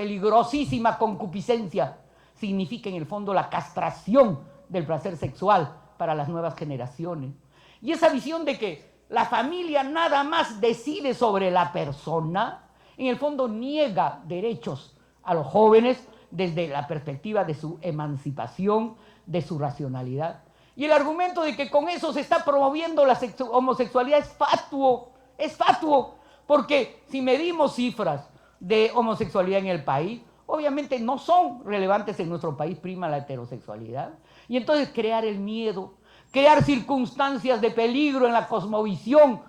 peligrosísima concupiscencia significa en el fondo la castración del placer sexual para las nuevas generaciones. Y esa visión de que la familia nada más decide sobre la persona, en el fondo niega derechos a los jóvenes desde la perspectiva de su emancipación, de su racionalidad. Y el argumento de que con eso se está promoviendo la homosexualidad es fatuo, porque si medimos cifras de homosexualidad en el país, obviamente no son relevantes en nuestro país, prima la heterosexualidad. Y entonces crear el miedo, crear circunstancias de peligro en la cosmovisión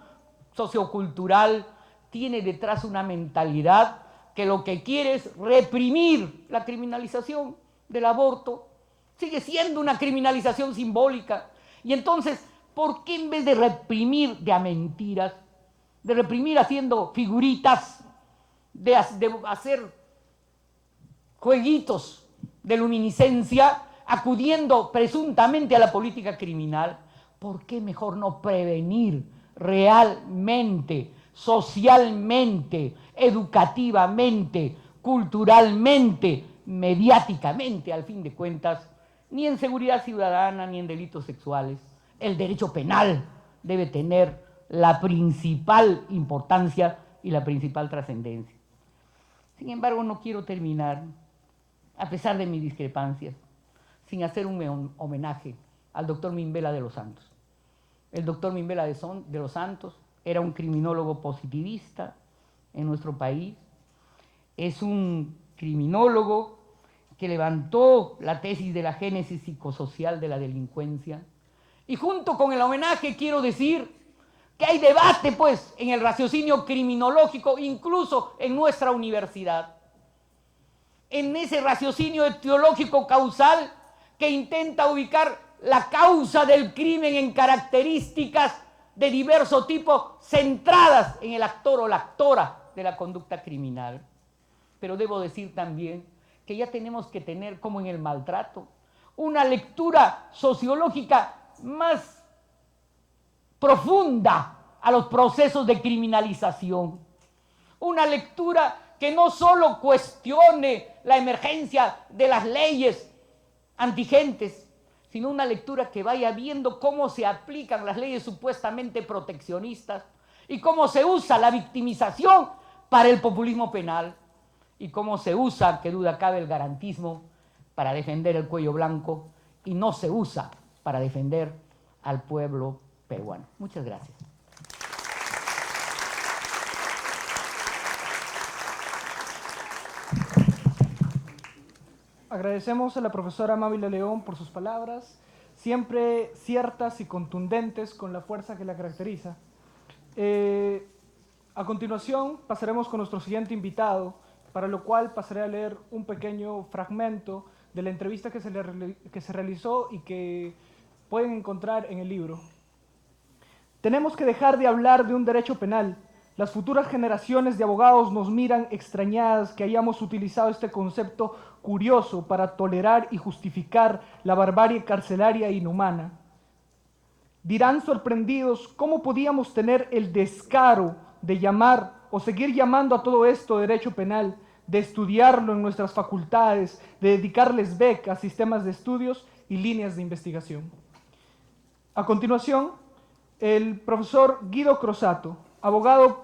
sociocultural, tiene detrás una mentalidad que lo que quiere es reprimir la criminalización del aborto. Sigue siendo una criminalización simbólica. Y entonces, ¿por qué en vez de reprimir de a mentiras, de reprimir haciendo figuritas, de hacer jueguitos de luminiscencia, acudiendo presuntamente a la política criminal, ¿por qué mejor no prevenir realmente, socialmente, educativamente, culturalmente, mediáticamente, al fin de cuentas, ni en seguridad ciudadana, ni en delitos sexuales? El derecho penal debe tener la principal importancia y la principal trascendencia. Sin embargo, no quiero terminar, a pesar de mis discrepancias, sin hacer un homenaje al doctor Mimbela de los Santos. El doctor Mimbela de los Santos era un criminólogo positivista en nuestro país. Es un criminólogo que levantó la tesis de la génesis psicosocial de la delincuencia. Y junto con el homenaje quiero decir que hay debate, pues, en el raciocinio criminológico, incluso en nuestra universidad. En ese raciocinio etiológico causal que intenta ubicar la causa del crimen en características de diverso tipo centradas en el actor o la actora de la conducta criminal. Pero debo decir también que ya tenemos que tener, como en el maltrato, una lectura sociológica más profunda a los procesos de criminalización. Una lectura que no solo cuestione la emergencia de las leyes antigentes, sino una lectura que vaya viendo cómo se aplican las leyes supuestamente proteccionistas y cómo se usa la victimización para el populismo penal y cómo se usa, que duda cabe, el garantismo para defender el cuello blanco y no se usa para defender al pueblo peruano. Muchas gracias. Agradecemos a la profesora Amabile León por sus palabras, siempre ciertas y contundentes con la fuerza que la caracteriza. A continuación pasaremos con nuestro siguiente invitado, para lo cual pasaré a leer un pequeño fragmento de la entrevista que se realizó y que pueden encontrar en el libro. Tenemos que dejar de hablar de un derecho penal. Las futuras generaciones de abogados nos miran extrañadas que hayamos utilizado este concepto curioso para tolerar y justificar la barbarie carcelaria e inhumana. Dirán sorprendidos cómo podíamos tener el descaro de llamar o seguir llamando a todo esto derecho penal, de estudiarlo en nuestras facultades, de dedicarles becas, sistemas de estudios y líneas de investigación. A continuación, el profesor Guido Crosato, abogado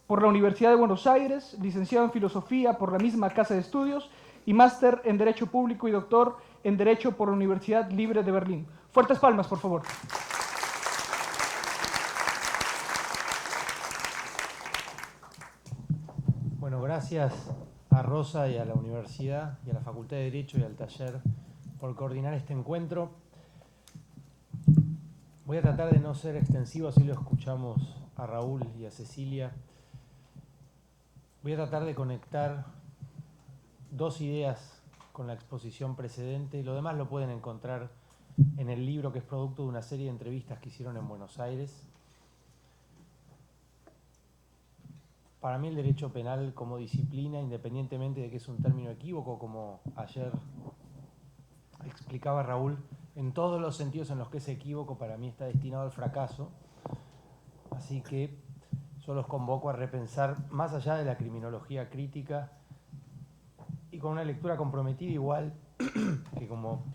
por la Universidad de Buenos Aires, licenciado en Filosofía por la misma Casa de Estudios y máster en Derecho Público y doctor en Derecho por la Universidad Libre de Berlín. Fuertes palmas, por favor. Bueno, gracias a Rosa y a la Universidad y a la Facultad de Derecho y al taller por coordinar este encuentro. Voy a tratar de no ser extensivo, así lo escuchamos a Raúl y a Cecilia. Voy a tratar de conectar dos ideas con la exposición precedente. Lo demás lo pueden encontrar en el libro, que es producto de una serie de entrevistas que hicieron en Buenos Aires. Para mí el derecho penal como disciplina, independientemente de que es un término equívoco, como ayer explicaba Raúl, en todos los sentidos en los que es equívoco, para mí está destinado al fracaso. Así que yo los convoco a repensar, más allá de la criminología crítica, y con una lectura comprometida igual que como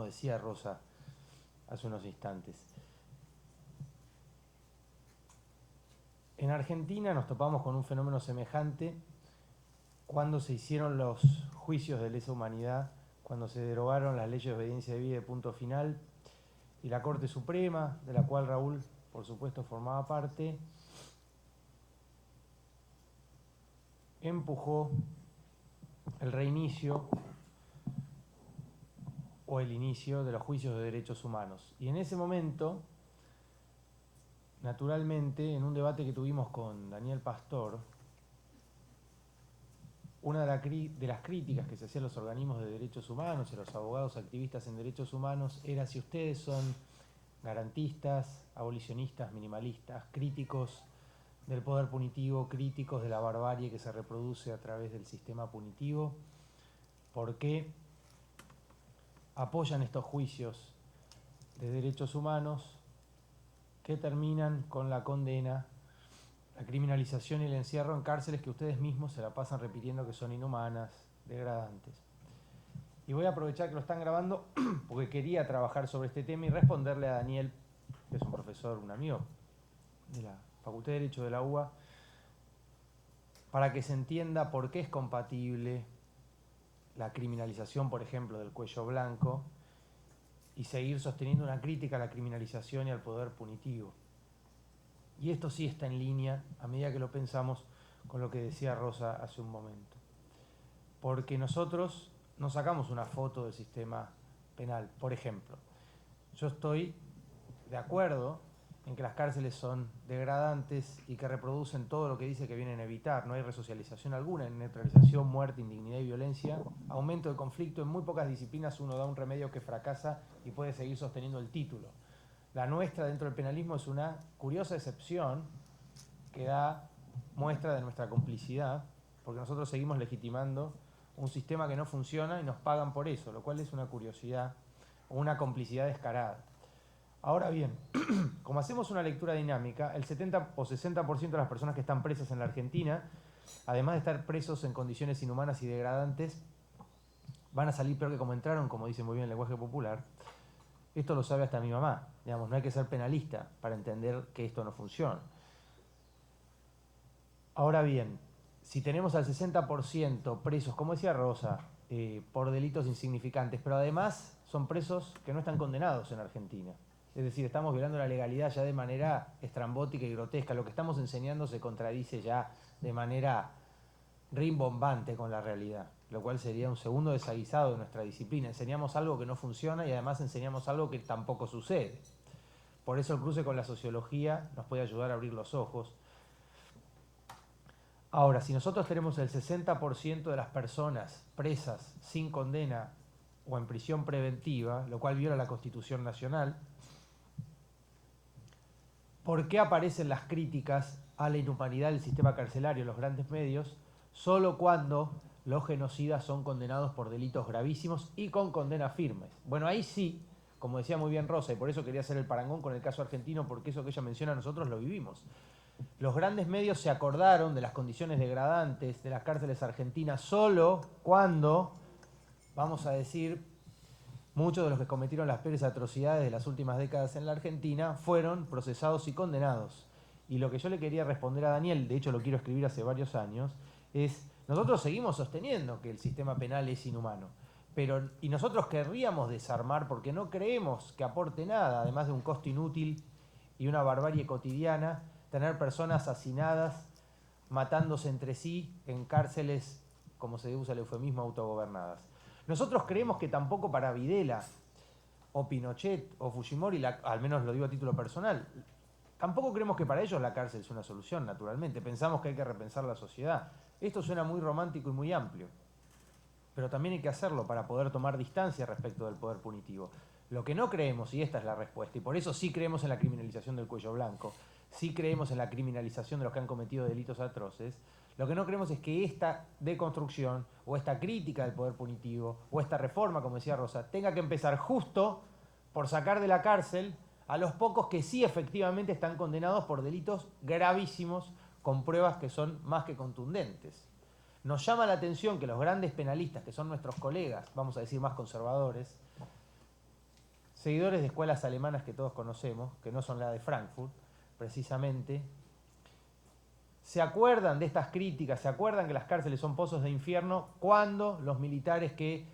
decía Rosa hace unos instantes. En Argentina nos topamos con un fenómeno semejante cuando se hicieron los juicios de lesa humanidad, cuando se derogaron las leyes de obediencia debida de punto final, y la Corte Suprema, de la cual Raúl, por supuesto, formaba parte, empujó el reinicio o el inicio de los juicios de derechos humanos. Y en ese momento, naturalmente, en un debate que tuvimos con Daniel Pastor, una de las críticas que se hacían a los organismos de derechos humanos y a los abogados activistas en derechos humanos era si ustedes son garantistas, abolicionistas, minimalistas, críticos del poder punitivo, críticos de la barbarie que se reproduce a través del sistema punitivo, ¿por qué apoyan estos juicios de derechos humanos que terminan con la condena, la criminalización y el encierro en cárceles que ustedes mismos se la pasan repitiendo que son inhumanas, degradantes? Y voy a aprovechar que lo están grabando porque quería trabajar sobre este tema y responderle a Daniel, que es un profesor, un amigo de la Facultad de Derecho de la UBA, para que se entienda por qué es compatible la criminalización, por ejemplo, del cuello blanco y seguir sosteniendo una crítica a la criminalización y al poder punitivo. Y esto sí está en línea, a medida que lo pensamos, con lo que decía Rosa hace un momento. Porque nosotros no sacamos una foto del sistema penal. Por ejemplo, yo estoy de acuerdo en que las cárceles son degradantes y que reproducen todo lo que dice que vienen a evitar. No hay resocialización alguna, hay neutralización, muerte, indignidad y violencia, aumento de conflicto. En muy pocas disciplinas uno da un remedio que fracasa y puede seguir sosteniendo el título. La nuestra dentro del penalismo es una curiosa excepción que da muestra de nuestra complicidad, porque nosotros seguimos legitimando un sistema que no funciona y nos pagan por eso, lo cual es una curiosidad o una complicidad descarada. Ahora bien, como hacemos una lectura dinámica, el 70 o 60% de las personas que están presas en la Argentina, además de estar presos en condiciones inhumanas y degradantes, van a salir peor que como entraron, como dice muy bien el lenguaje popular. Esto lo sabe hasta mi mamá. Digamos, no hay que ser penalista para entender que esto no funciona. Ahora bien, si tenemos al 60% presos, como decía Rosa, por delitos insignificantes, pero además son presos que no están condenados en Argentina. Es decir, estamos violando la legalidad ya de manera estrambótica y grotesca. Lo que estamos enseñando se contradice ya de manera rimbombante con la realidad, lo cual sería un segundo desaguisado de nuestra disciplina. Enseñamos algo que no funciona y además enseñamos algo que tampoco sucede. Por eso el cruce con la sociología nos puede ayudar a abrir los ojos. Ahora, si nosotros tenemos el 60% de las personas presas sin condena o en prisión preventiva, lo cual viola la Constitución Nacional, ¿por qué aparecen las críticas a la inhumanidad del sistema carcelario en los grandes medios solo cuando los genocidas son condenados por delitos gravísimos y con condenas firmes? Bueno, ahí sí, como decía muy bien Rosa, y por eso quería hacer el parangón con el caso argentino, porque eso que ella menciona nosotros lo vivimos. Los grandes medios se acordaron de las condiciones degradantes de las cárceles argentinas solo cuando, vamos a decir, muchos de los que cometieron las peores atrocidades de las últimas décadas en la Argentina fueron procesados y condenados. Y lo que yo le quería responder a Daniel, de hecho lo quiero escribir hace varios años, es: nosotros seguimos sosteniendo que el sistema penal es inhumano, y nosotros querríamos desarmar porque no creemos que aporte nada, además de un costo inútil y una barbarie cotidiana, tener personas hacinadas, matándose entre sí en cárceles, como se usa el eufemismo, autogobernadas. Nosotros creemos que tampoco para Videla o Pinochet o Fujimori, al menos lo digo a título personal, tampoco creemos que para ellos la cárcel es una solución, naturalmente. Pensamos que hay que repensar la sociedad. Esto suena muy romántico y muy amplio, pero también hay que hacerlo para poder tomar distancia respecto del poder punitivo. Lo que no creemos, y esta es la respuesta, y por eso sí creemos en la criminalización del cuello blanco, sí creemos en la criminalización de los que han cometido delitos atroces, lo que no creemos es que esta deconstrucción o esta crítica del poder punitivo o esta reforma, como decía Rosa, tenga que empezar justo por sacar de la cárcel a los pocos que sí efectivamente están condenados por delitos gravísimos con pruebas que son más que contundentes. Nos llama la atención que los grandes penalistas, que son nuestros colegas, vamos a decir más conservadores, seguidores de escuelas alemanas que todos conocemos, que no son la de Frankfurt, precisamente, se acuerdan de estas críticas, se acuerdan que las cárceles son pozos de infierno cuando los militares que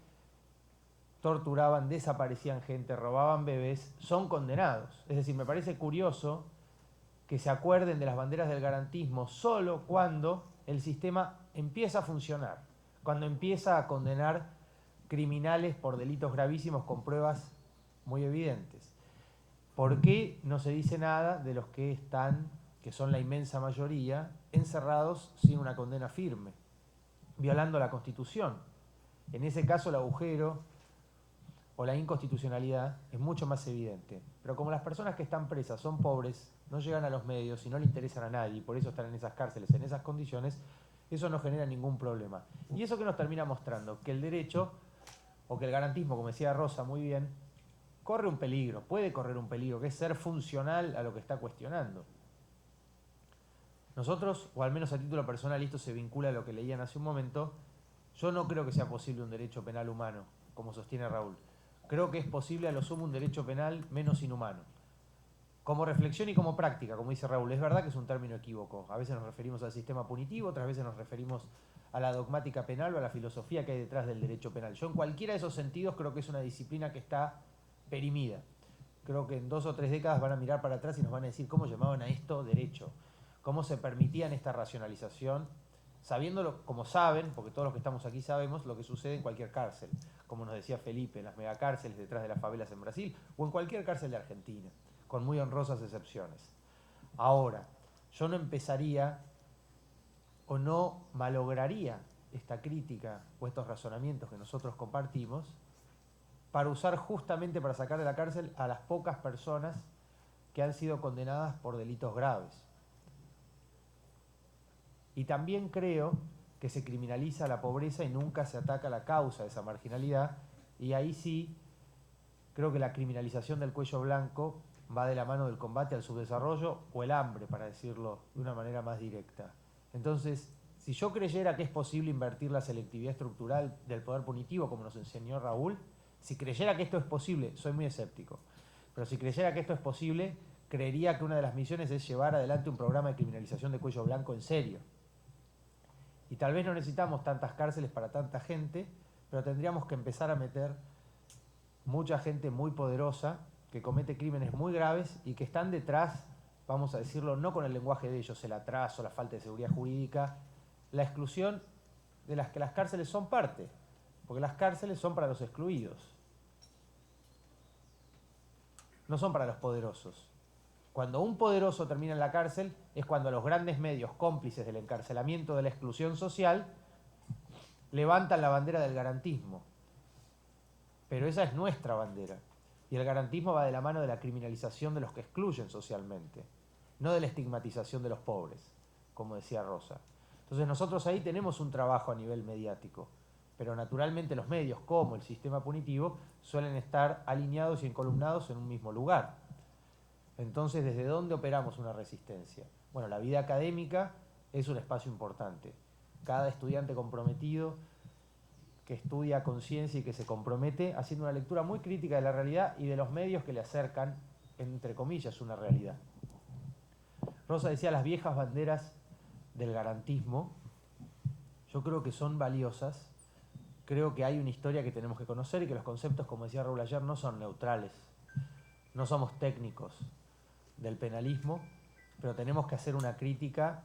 torturaban, desaparecían gente, robaban bebés, son condenados. Es decir, me parece curioso que se acuerden de las banderas del garantismo solo cuando el sistema empieza a funcionar, cuando empieza a condenar criminales por delitos gravísimos con pruebas muy evidentes. ¿Por qué no se dice nada de los que están, que son la inmensa mayoría, encerrados sin una condena firme, violando la Constitución? En ese caso el agujero o la inconstitucionalidad es mucho más evidente. Pero como las personas que están presas son pobres, no llegan a los medios y no le interesan a nadie, y por eso están en esas cárceles, en esas condiciones, eso no genera ningún problema. Y eso que nos termina mostrando, que el derecho, o que el garantismo, como decía Rosa muy bien, corre un peligro, puede correr un peligro, que es ser funcional a lo que está cuestionando. Nosotros, o al menos a título personal, y esto se vincula a lo que leían hace un momento, yo no creo que sea posible un derecho penal humano, como sostiene Raúl. Creo que es posible a lo sumo un derecho penal menos inhumano. Como reflexión y como práctica, como dice Raúl, es verdad que es un término equívoco. A veces nos referimos al sistema punitivo, otras veces nos referimos a la dogmática penal o a la filosofía que hay detrás del derecho penal. Yo en cualquiera de esos sentidos creo que es una disciplina que está perimida. Creo que en 2 o 3 décadas van a mirar para atrás y nos van a decir cómo llamaban a esto derecho, cómo se permitían esta racionalización, sabiéndolo, como saben, porque todos los que estamos aquí sabemos lo que sucede en cualquier cárcel, como nos decía Felipe, en las megacárceles detrás de las favelas en Brasil, o en cualquier cárcel de Argentina, con muy honrosas excepciones. Ahora, yo no empezaría o no malograría esta crítica o estos razonamientos que nosotros compartimos para usar justamente para sacar de la cárcel a las pocas personas que han sido condenadas por delitos graves. Y también creo que se criminaliza la pobreza y nunca se ataca la causa de esa marginalidad, y ahí sí creo que la criminalización del cuello blanco va de la mano del combate al subdesarrollo o el hambre, para decirlo de una manera más directa. Entonces, si yo creyera que es posible invertir la selectividad estructural del poder punitivo, como nos enseñó Raúl, si creyera que esto es posible, soy muy escéptico, pero si creyera que esto es posible, creería que una de las misiones es llevar adelante un programa de criminalización de cuello blanco en serio. Y tal vez no necesitamos tantas cárceles para tanta gente, pero tendríamos que empezar a meter mucha gente muy poderosa que comete crímenes muy graves y que están detrás, vamos a decirlo, no con el lenguaje de ellos, el atraso, la falta de seguridad jurídica, la exclusión de las que las cárceles son parte, porque las cárceles son para los excluidos, no son para los poderosos. Cuando un poderoso termina en la cárcel es cuando los grandes medios cómplices del encarcelamiento, de la exclusión social, levantan la bandera del garantismo. Pero esa es nuestra bandera. Y el garantismo va de la mano de la criminalización de los que excluyen socialmente, no de la estigmatización de los pobres, como decía Rosa. Entonces nosotros ahí tenemos un trabajo a nivel mediático, pero naturalmente los medios, como el sistema punitivo, suelen estar alineados y encolumnados en un mismo lugar. Entonces, ¿desde dónde operamos una resistencia? Bueno, la vida académica es un espacio importante. Cada estudiante comprometido que estudia a conciencia y que se compromete haciendo una lectura muy crítica de la realidad y de los medios que le acercan, entre comillas, una realidad. Rosa decía las viejas banderas del garantismo. Yo creo que son valiosas. Creo que hay una historia que tenemos que conocer y que los conceptos, como decía Raúl ayer, no son neutrales. No somos técnicos del penalismo, pero tenemos que hacer una crítica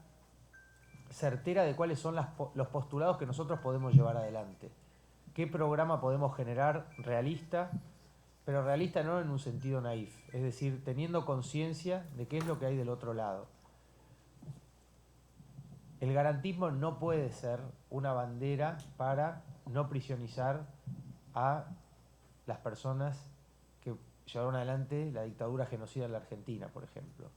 certera de cuáles son los postulados que nosotros podemos llevar adelante. ¿Qué programa podemos generar realista, pero realista no en un sentido naif? Es decir, teniendo conciencia de qué es lo que hay del otro lado. El garantismo no puede ser una bandera para no prisionizar a las personas que llevaron adelante la dictadura genocida en la Argentina, por ejemplo.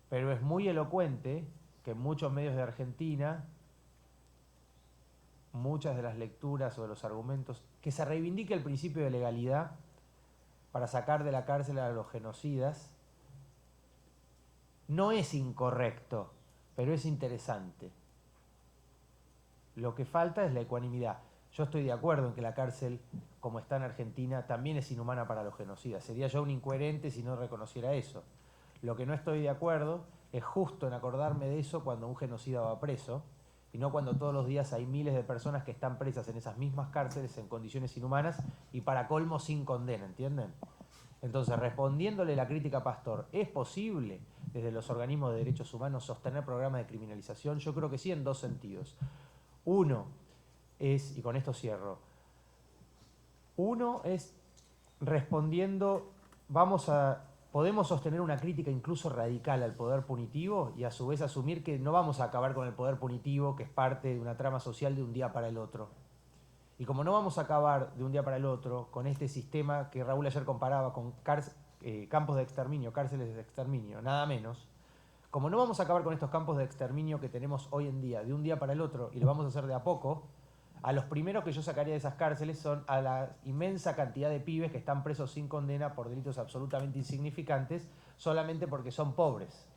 Pero es muy elocuente que en muchos medios de Argentina, muchas de las lecturas o de los argumentos, que se reivindique el principio de legalidad para sacar de la cárcel a los genocidas, no es incorrecto, pero es interesante. Lo que falta es la ecuanimidad. Yo estoy de acuerdo en que la cárcel, como está en Argentina, también es inhumana para los genocidas. Sería yo un incoherente si no reconociera eso. Lo que no estoy de acuerdo es justo en acordarme de eso cuando un genocida va preso, y no cuando todos los días hay miles de personas que están presas en esas mismas cárceles en condiciones inhumanas y para colmo sin condena, ¿entienden? Entonces, respondiéndole la crítica a Pastor, ¿es posible desde los organismos de derechos humanos sostener programas de criminalización? Yo creo que sí, en dos sentidos. Uno es, y con esto cierro, uno es respondiendo, podemos sostener una crítica incluso radical al poder punitivo y a su vez asumir que no vamos a acabar con el poder punitivo, que es parte de una trama social de un día para el otro. Y como no vamos a acabar de un día para el otro con este sistema que Raúl ayer comparaba con campos de exterminio, cárceles de exterminio, nada menos, como no vamos a acabar con estos campos de exterminio que tenemos hoy en día de un día para el otro y lo vamos a hacer de a poco, a los primeros que yo sacaría de esas cárceles son a la inmensa cantidad de pibes que están presos sin condena por delitos absolutamente insignificantes solamente porque son pobres.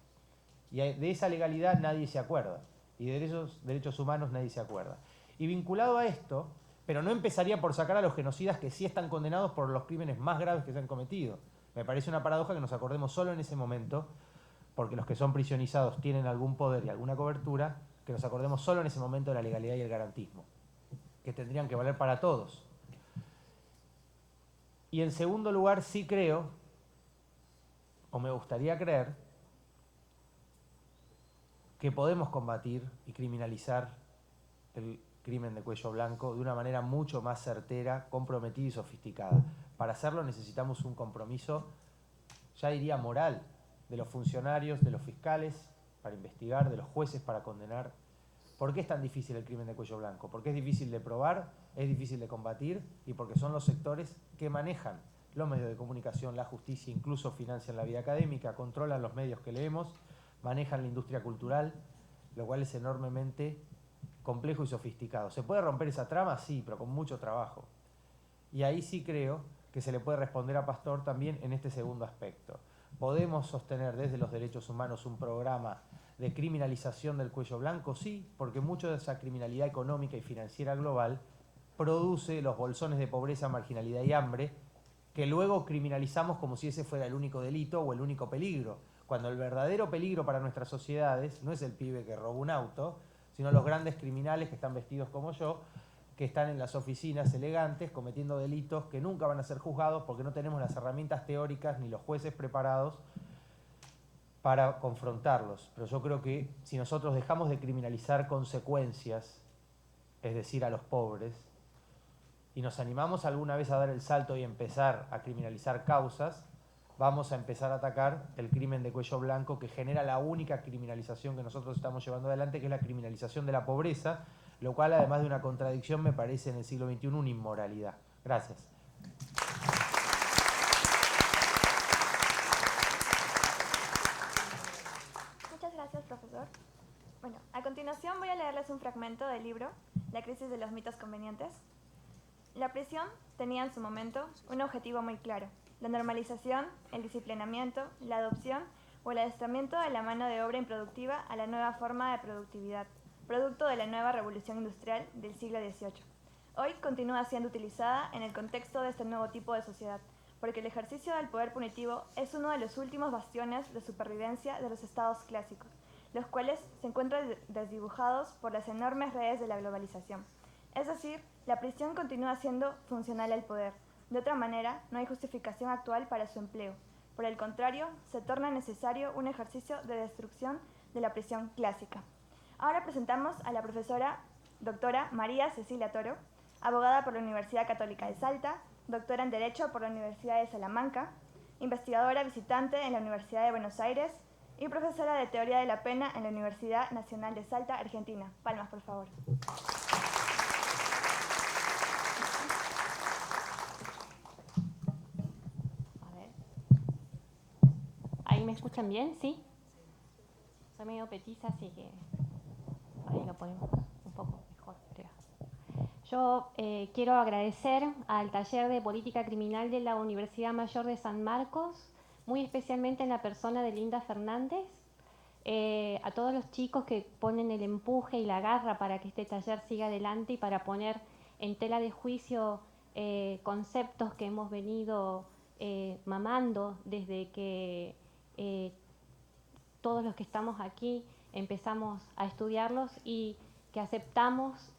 Y de esa legalidad nadie se acuerda. Y de esos derechos humanos nadie se acuerda. Y vinculado a esto, pero no empezaría por sacar a los genocidas que sí están condenados por los crímenes más graves que se han cometido. Me parece una paradoja que nos acordemos solo en ese momento, porque los que son prisionizados tienen algún poder y alguna cobertura, que nos acordemos solo en ese momento de la legalidad y el garantismo, que tendrían que valer para todos. Y en segundo lugar, sí creo, o me gustaría creer, que podemos combatir y criminalizar el crimen de cuello blanco de una manera mucho más certera, comprometida y sofisticada. Para hacerlo necesitamos un compromiso, ya diría moral, de los funcionarios, de los fiscales para investigar, de los jueces para condenar. ¿Por qué es tan difícil el crimen de cuello blanco? Porque es difícil de probar, es difícil de combatir y porque son los sectores que manejan los medios de comunicación, la justicia, incluso financian la vida académica, controlan los medios que leemos, manejan la industria cultural, lo cual es enormemente complejo y sofisticado. ¿Se puede romper esa trama? Sí, pero con mucho trabajo. Y ahí sí creo que se le puede responder a Pastor también en este segundo aspecto. ¿Podemos sostener desde los derechos humanos un programa de criminalización del cuello blanco? Sí, porque mucho de esa criminalidad económica y financiera global produce los bolsones de pobreza, marginalidad y hambre que luego criminalizamos como si ese fuera el único delito o el único peligro, cuando el verdadero peligro para nuestras sociedades no es el pibe que roba un auto, sino los grandes criminales que están vestidos como yo, que están en las oficinas elegantes cometiendo delitos que nunca van a ser juzgados porque no tenemos las herramientas teóricas ni los jueces preparados para confrontarlos. Pero yo creo que si nosotros dejamos de criminalizar consecuencias, es decir, a los pobres, y nos animamos alguna vez a dar el salto y empezar a criminalizar causas, vamos a empezar a atacar el crimen de cuello blanco que genera la única criminalización que nosotros estamos llevando adelante, que es la criminalización de la pobreza, lo cual, además de una contradicción, me parece en el siglo XXI una inmoralidad. Gracias. Muchas gracias, profesor. Bueno, a continuación voy a leerles un fragmento del libro La crisis de los mitos convenientes. La prisión tenía en su momento un objetivo muy claro: la normalización, el disciplinamiento, la adopción o el adiestramiento de la mano de obra improductiva a la nueva forma de productividad, producto de la nueva revolución industrial del siglo XVIII. Hoy continúa siendo utilizada en el contexto de este nuevo tipo de sociedad, porque el ejercicio del poder punitivo es uno de los últimos bastiones de supervivencia de los estados clásicos, los cuales se encuentran desdibujados por las enormes redes de la globalización. Es decir, la prisión continúa siendo funcional al poder. De otra manera, no hay justificación actual para su empleo. Por el contrario, se torna necesario un ejercicio de destrucción de la prisión clásica. Ahora presentamos a la profesora doctora María Cecilia Toro, abogada por la Universidad Católica de Salta, doctora en Derecho por la Universidad de Salamanca, investigadora visitante en la Universidad de Buenos Aires y profesora de Teoría de la Pena en la Universidad Nacional de Salta, Argentina. Palmas, por favor. ¿Ahí me escuchan bien? ¿Sí? Soy medio petiza, así que ahí lo ponemos un poco mejor, creo. Yo quiero agradecer al Taller de Política Criminal de la Universidad Mayor de San Marcos, muy especialmente en la persona de Linda Fernández, a todos los chicos que ponen el empuje y la garra para que este taller siga adelante y para poner en tela de juicio conceptos que hemos venido mamando desde que todos los que estamos aquí empezamos a estudiarlos y que aceptamos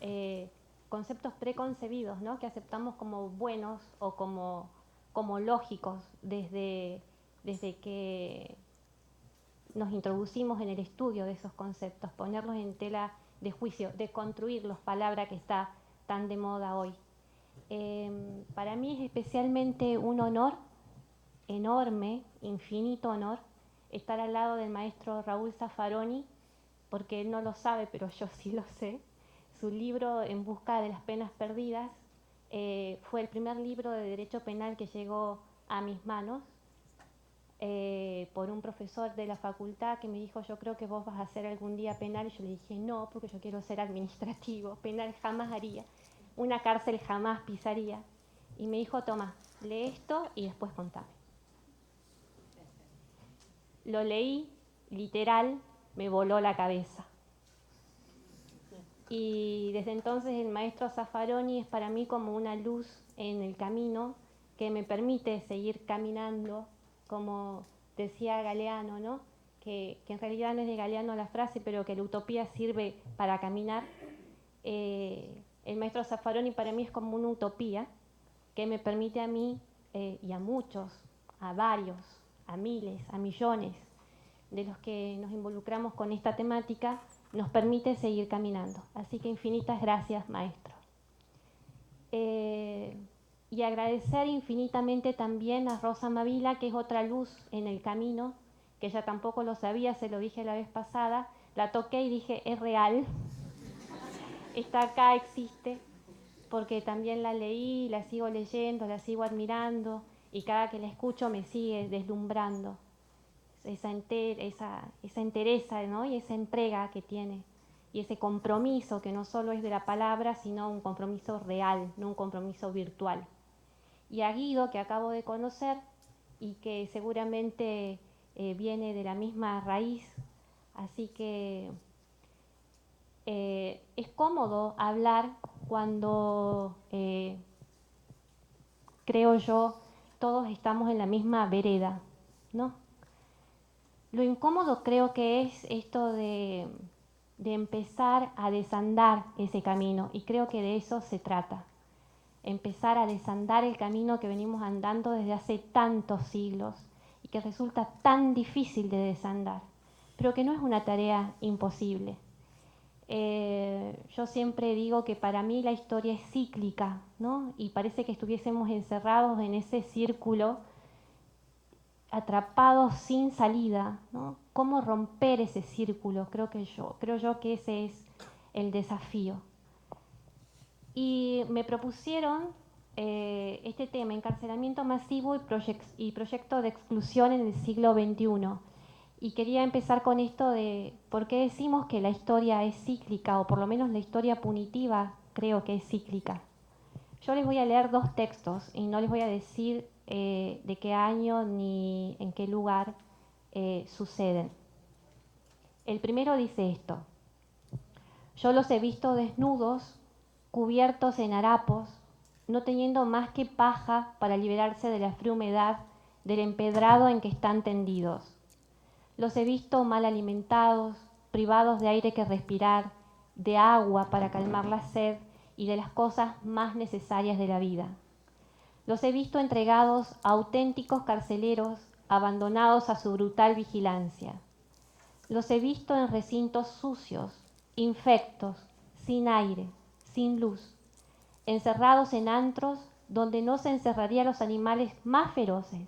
conceptos preconcebidos, ¿no? Que aceptamos como buenos o como lógicos desde que nos introducimos en el estudio de esos conceptos, ponerlos en tela de juicio, deconstruirlos, palabra que está tan de moda hoy. Para mí es especialmente un honor, enorme, infinito honor, estar al lado del maestro Raúl Zaffaroni, porque él no lo sabe, pero yo sí lo sé. Su libro En busca de las penas perdidas fue el primer libro de derecho penal que llegó a mis manos por un profesor de la facultad que me dijo, yo creo que vos vas a hacer algún día penal, y yo le dije, no, porque yo quiero ser administrativo, penal jamás haría, una cárcel jamás pisaría. Y me dijo, toma, lee esto y después contame. Lo leí, literal, me voló la cabeza. Y desde entonces el maestro Zaffaroni es para mí como una luz en el camino que me permite seguir caminando, como decía Galeano, ¿no? Que en realidad no es de Galeano la frase, pero que la utopía sirve para caminar. El maestro Zaffaroni para mí es como una utopía que me permite a mí y a muchos, a varios, a miles, a millones de los que nos involucramos con esta temática, nos permite seguir caminando. Así que infinitas gracias, maestro. Y agradecer infinitamente también a Rosa Mavila, que es otra luz en el camino, que ella tampoco lo sabía, se lo dije la vez pasada, la toqué y dije, es real, está acá, existe, porque también la leí, la sigo leyendo, la sigo admirando, y cada que la escucho me sigue deslumbrando esa entereza, ¿no? Y esa entrega que tiene, y ese compromiso que no solo es de la palabra, sino un compromiso real, no un compromiso virtual. Y a Guido, que acabo de conocer y que seguramente viene de la misma raíz, así que es cómodo hablar cuando, creo yo, todos estamos en la misma vereda, ¿no? Lo incómodo creo que es esto de empezar a desandar ese camino, y creo que de eso se trata. Empezar a desandar el camino que venimos andando desde hace tantos siglos y que resulta tan difícil de desandar, pero que no es una tarea imposible. Yo siempre digo que para mí la historia es cíclica, ¿no? Y parece que estuviésemos encerrados en ese círculo, atrapados sin salida, ¿no? ¿Cómo romper ese círculo? Creo yo que ese es el desafío. Y me propusieron este tema, encarcelamiento masivo y proyecto de exclusión en el siglo XXI. Y quería empezar con esto de por qué decimos que la historia es cíclica, o por lo menos la historia punitiva creo que es cíclica. Yo les voy a leer dos textos y no les voy a decir de qué año ni en qué lugar suceden. El primero dice esto: yo los he visto desnudos, cubiertos en harapos, no teniendo más que paja para liberarse de la fría humedad del empedrado en que están tendidos. Los he visto mal alimentados, privados de aire que respirar, de agua para calmar la sed y de las cosas más necesarias de la vida. Los he visto entregados a auténticos carceleros, abandonados a su brutal vigilancia. Los he visto en recintos sucios, infectos, sin aire, sin luz, encerrados en antros donde no se encerrarían los animales más feroces,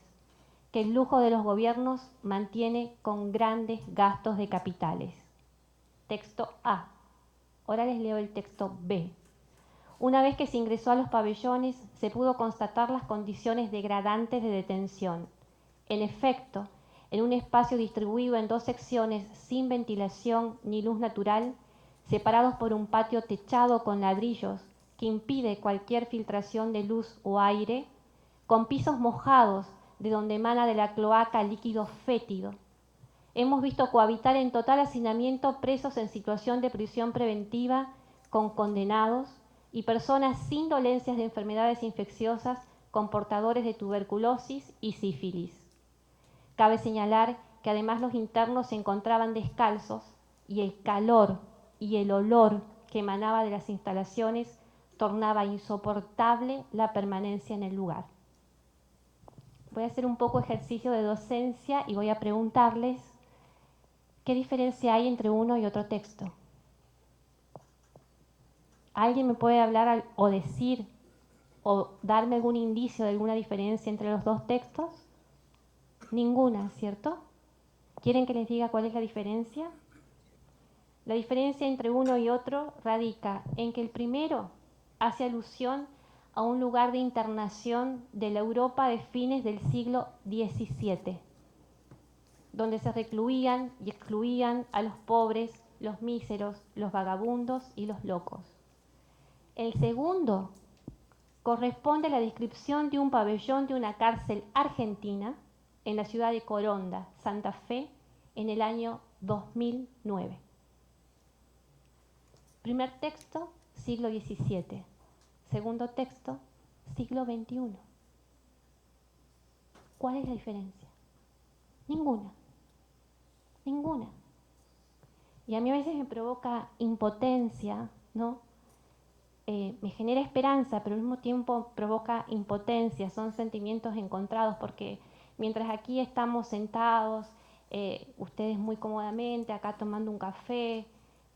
que el lujo de los gobiernos mantiene con grandes gastos de capitales. Texto A. Ahora les leo el texto B. Una vez que se ingresó a los pabellones, se pudo constatar las condiciones degradantes de detención. En efecto, en un espacio distribuido en dos secciones sin ventilación ni luz natural, separados por un patio techado con ladrillos que impide cualquier filtración de luz o aire, con pisos mojados de donde emana de la cloaca líquido fétido, Hemos visto cohabitar en total hacinamiento presos en situación de prisión preventiva con condenados y personas sin dolencias de enfermedades infecciosas con portadores de tuberculosis y sífilis. Cabe señalar que además los internos se encontraban descalzos y el calor y el olor que emanaba de las instalaciones tornaba insoportable la permanencia en el lugar. Voy a hacer un poco ejercicio de docencia y voy a preguntarles qué diferencia hay entre uno y otro texto. ¿Alguien me puede hablar o decir o darme algún indicio de alguna diferencia entre los dos textos? Ninguna, ¿cierto? ¿Quieren que les diga cuál es la diferencia? La diferencia entre uno y otro radica en que el primero hace alusión a un lugar de internación de la Europa de fines del siglo XVII, donde se recluían y excluían a los pobres, los míseros, los vagabundos y los locos. El segundo corresponde a la descripción de un pabellón de una cárcel argentina en la ciudad de Coronda, Santa Fe, en el año 2009. Primer texto, siglo XVII. Segundo texto, siglo XXI. ¿Cuál es la diferencia? Ninguna. Ninguna. Y a mí a veces me provoca impotencia, ¿no? Me genera esperanza, pero al mismo tiempo provoca impotencia. Son sentimientos encontrados porque mientras aquí estamos sentados, ustedes muy cómodamente, acá tomando un café,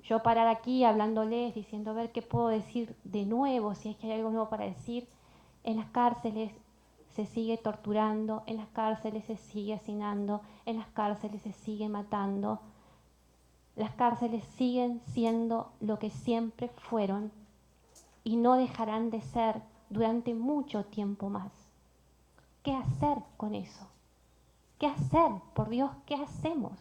yo parar aquí hablándoles, diciendo a ver qué puedo decir de nuevo, si es que hay algo nuevo para decir. En las cárceles se sigue torturando, en las cárceles se sigue hacinando, en las cárceles se sigue matando. Las cárceles siguen siendo lo que siempre fueron y no dejarán de ser durante mucho tiempo más. ¿Qué hacer con eso? ¿Qué hacer? Por Dios, ¿qué hacemos?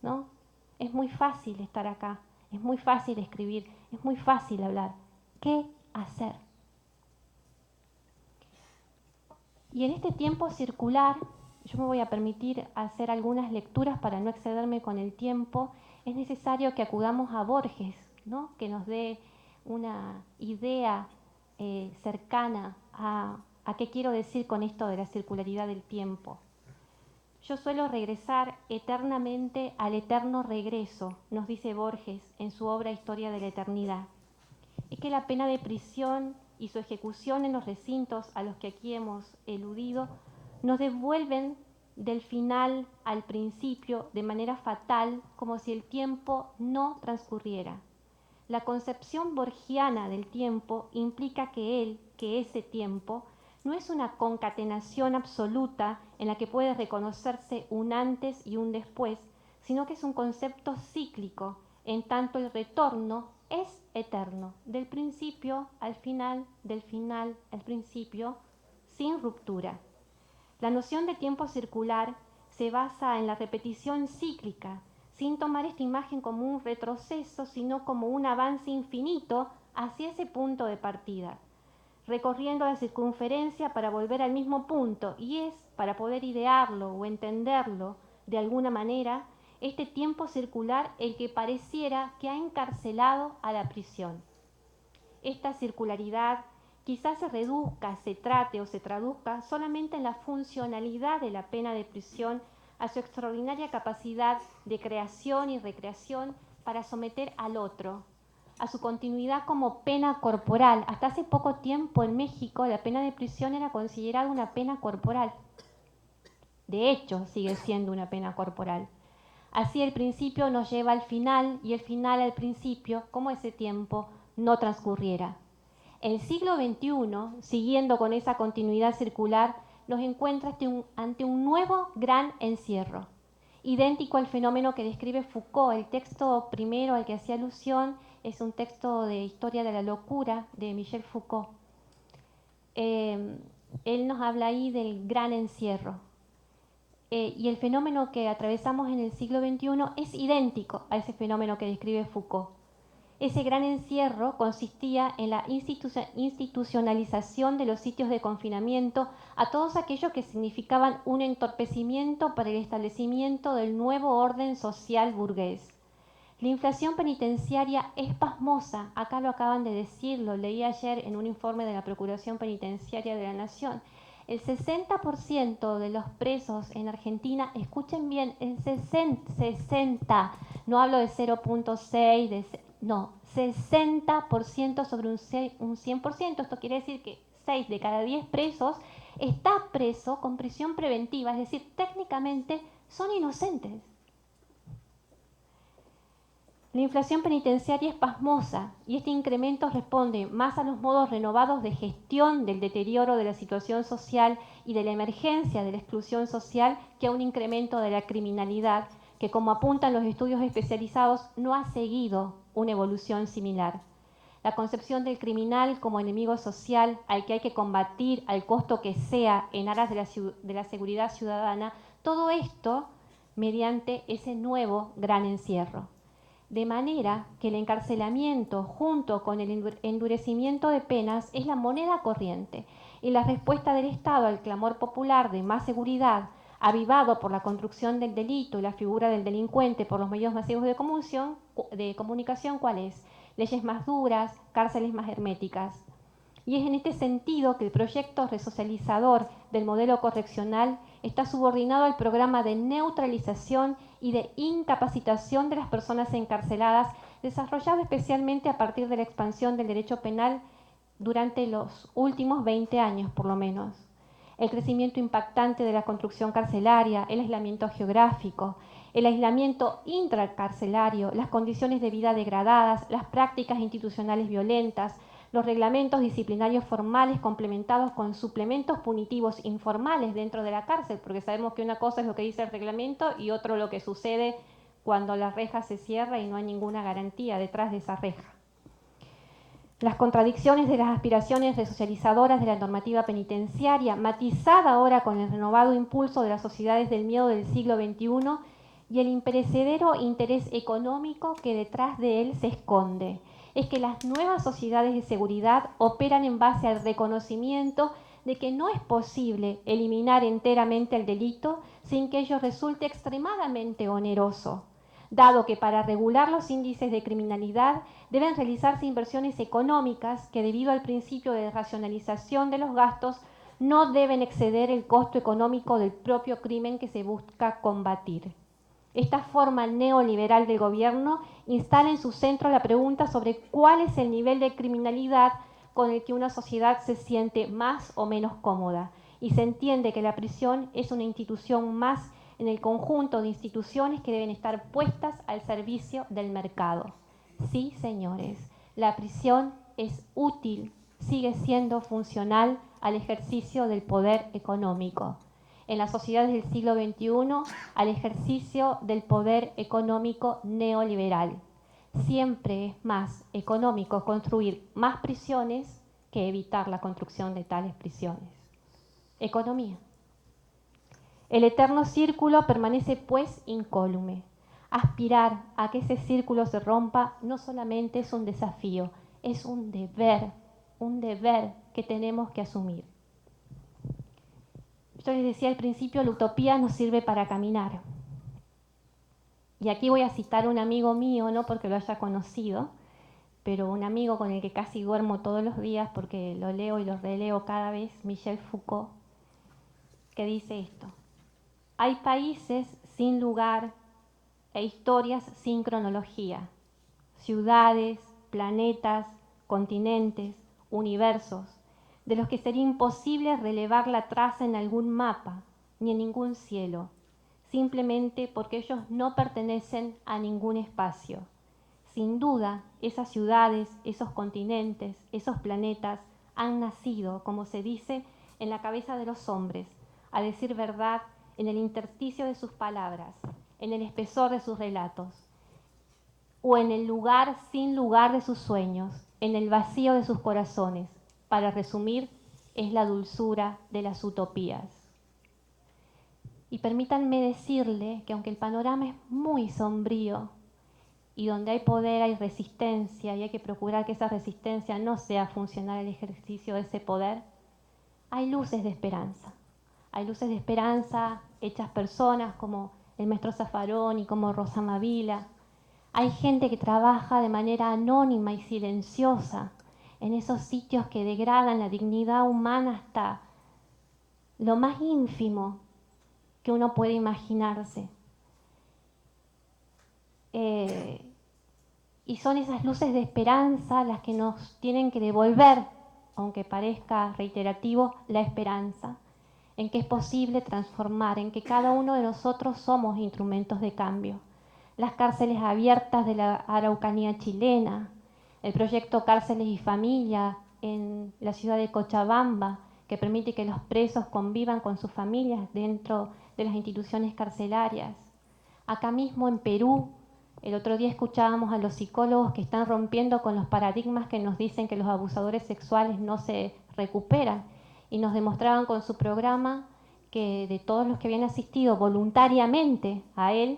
¿No? Es muy fácil estar acá, es muy fácil escribir, es muy fácil hablar. ¿Qué hacer? Y en este tiempo circular, yo me voy a permitir hacer algunas lecturas para no excederme con el tiempo. Es necesario que acudamos a Borges, ¿no? Que nos dé una idea cercana a qué quiero decir con esto de la circularidad del tiempo. Yo suelo regresar eternamente al eterno regreso, nos dice Borges en su obra Historia de la Eternidad. Es que la pena de prisión y su ejecución en los recintos a los que aquí hemos eludido nos devuelven del final al principio de manera fatal, como si el tiempo no transcurriera. La concepción borgiana del tiempo implica que ese tiempo, no es una concatenación absoluta en la que puede reconocerse un antes y un después, sino que es un concepto cíclico, en tanto el retorno es eterno, del principio al final, del final al principio, sin ruptura. La noción de tiempo circular se basa en la repetición cíclica, sin tomar esta imagen como un retroceso, sino como un avance infinito hacia ese punto de partida, recorriendo la circunferencia para volver al mismo punto, y es, para poder idearlo o entenderlo de alguna manera, este tiempo circular el que pareciera que ha encarcelado a la prisión. Esta circularidad quizás se reduzca, se trate o se traduzca solamente en la funcionalidad de la pena de prisión a su extraordinaria capacidad de creación y recreación para someter al otro, a su continuidad como pena corporal. Hasta hace poco tiempo en México la pena de prisión era considerada una pena corporal. De hecho, sigue siendo una pena corporal. Así el principio nos lleva al final y el final al principio, como ese tiempo no transcurriera. El siglo XXI, siguiendo con esa continuidad circular, nos encuentra ante un nuevo gran encierro, idéntico al fenómeno que describe Foucault. El texto primero al que hacía alusión es un texto de Historia de la locura de Michel Foucault. Él nos habla ahí del gran encierro. Y el fenómeno que atravesamos en el siglo XXI es idéntico a ese fenómeno que describe Foucault. Ese gran encierro consistía en la institucionalización de los sitios de confinamiento a todos aquellos que significaban un entorpecimiento para el establecimiento del nuevo orden social burgués. La inflación penitenciaria es pasmosa, acá lo acaban de decir, lo leí ayer en un informe de la Procuración Penitenciaria de la Nación. El 60% de los presos en Argentina, escuchen bien, el 60, no hablo de 0.6, no, 60% sobre un 100%. Esto quiere decir que 6 de cada 10 presos está preso con prisión preventiva, es decir, técnicamente son inocentes. La inflación penitenciaria es pasmosa y este incremento responde más a los modos renovados de gestión del deterioro de la situación social y de la emergencia de la exclusión social que a un incremento de la criminalidad que, como apuntan los estudios especializados, no ha seguido una evolución similar. La concepción del criminal como enemigo social al que hay que combatir al costo que sea en aras de la seguridad ciudadana, todo esto mediante ese nuevo gran encierro. De manera que el encarcelamiento junto con el endurecimiento de penas es la moneda corriente y la respuesta del Estado al clamor popular de más seguridad, avivado por la construcción del delito y la figura del delincuente por los medios masivos de comunicación, ¿cuál es? Leyes más duras, cárceles más herméticas. Y es en este sentido que el proyecto resocializador del modelo correccional está subordinado al programa de neutralización y de incapacitación de las personas encarceladas, desarrollado especialmente a partir de la expansión del derecho penal durante los últimos 20 años, por lo menos. El crecimiento impactante de la construcción carcelaria, el aislamiento geográfico, el aislamiento intracarcelario, las condiciones de vida degradadas, las prácticas institucionales violentas, los reglamentos disciplinarios formales complementados con suplementos punitivos informales dentro de la cárcel, porque sabemos que una cosa es lo que dice el reglamento y otro lo que sucede cuando la reja se cierra y no hay ninguna garantía detrás de esa reja. Las contradicciones de las aspiraciones resocializadoras de la normativa penitenciaria, matizada ahora con el renovado impulso de las sociedades del miedo del siglo XXI y el imperecedero interés económico que detrás de él se esconde. Es que las nuevas sociedades de seguridad operan en base al reconocimiento de que no es posible eliminar enteramente el delito sin que ello resulte extremadamente oneroso, dado que para regular los índices de criminalidad deben realizarse inversiones económicas que, debido al principio de racionalización de los gastos, no deben exceder el costo económico del propio crimen que se busca combatir. Esta forma neoliberal del gobierno instala en su centro la pregunta sobre cuál es el nivel de criminalidad con el que una sociedad se siente más o menos cómoda, y se entiende que la prisión es una institución más en el conjunto de instituciones que deben estar puestas al servicio del mercado. Sí, señores, la prisión es útil, sigue siendo funcional al ejercicio del poder económico. En las sociedades del siglo XXI, al ejercicio del poder económico neoliberal. Siempre es más económico construir más prisiones que evitar la construcción de tales prisiones. Economía. El eterno círculo permanece pues incólume. Aspirar a que ese círculo se rompa no solamente es un desafío, es un deber que tenemos que asumir. Yo les decía al principio, la utopía nos sirve para caminar. Y aquí voy a citar a un amigo mío, no porque lo haya conocido, pero un amigo con el que casi duermo todos los días porque lo leo y lo releo cada vez, Michel Foucault, que dice esto: hay países sin lugar e historias sin cronología, ciudades, planetas, continentes, universos, de los que sería imposible relevar la traza en algún mapa, ni en ningún cielo, simplemente porque ellos no pertenecen a ningún espacio. Sin duda, esas ciudades, esos continentes, esos planetas han nacido, como se dice, en la cabeza de los hombres, a decir verdad, en el intersticio de sus palabras, en el espesor de sus relatos, o en el lugar sin lugar de sus sueños, en el vacío de sus corazones. Para resumir, es la dulzura de las utopías. Y permítanme decirle que aunque el panorama es muy sombrío, y donde hay poder hay resistencia y hay que procurar que esa resistencia no sea funcional al ejercicio de ese poder, hay luces de esperanza. Hay luces de esperanza hechas personas como el maestro Zaffaroni, como Rosa Mavila. Hay gente que trabaja de manera anónima y silenciosa en esos sitios que degradan la dignidad humana hasta lo más ínfimo que uno puede imaginarse. Y son esas luces de esperanza las que nos tienen que devolver, aunque parezca reiterativo, la esperanza, en que es posible transformar, en que cada uno de nosotros somos instrumentos de cambio. Las cárceles abiertas de la Araucanía chilena, el proyecto Cárceles y Familia en la ciudad de Cochabamba, que permite que los presos convivan con sus familias dentro de las instituciones carcelarias. Acá mismo en Perú, el otro día escuchábamos a los psicólogos que están rompiendo con los paradigmas que nos dicen que los abusadores sexuales no se recuperan y nos demostraban con su programa que de todos los que habían asistido voluntariamente a él,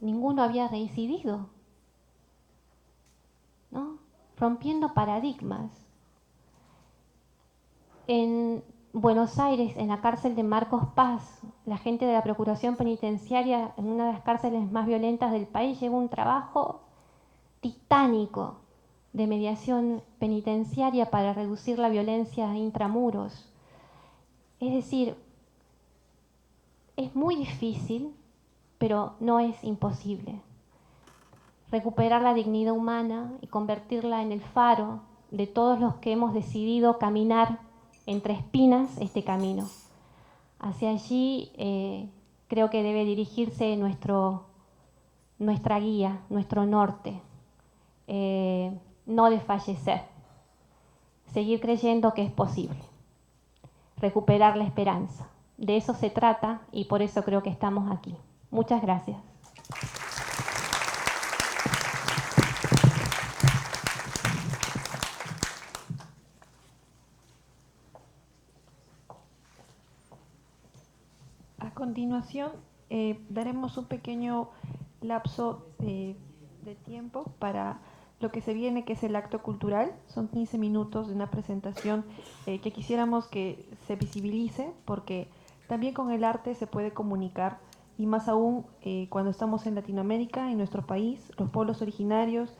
ninguno había reincidido, ¿no? Rompiendo paradigmas. En Buenos Aires, en la cárcel de Marcos Paz, la gente de la Procuración Penitenciaria, en una de las cárceles más violentas del país, lleva un trabajo titánico de mediación penitenciaria para reducir la violencia intramuros. Es decir, es muy difícil, pero no es imposible. Recuperar la dignidad humana y convertirla en el faro de todos los que hemos decidido caminar entre espinas este camino. Hacia allí creo que debe dirigirse nuestra guía, nuestro norte. No desfallecer, seguir creyendo que es posible, recuperar la esperanza. De eso se trata y por eso creo que estamos aquí. Muchas gracias. A continuación, daremos un pequeño lapso de tiempo para lo que se viene, que es el acto cultural. Son 15 minutos de una presentación que quisiéramos que se visibilice, porque también con el arte se puede comunicar, y más aún cuando estamos en Latinoamérica, en nuestro país, los pueblos originarios,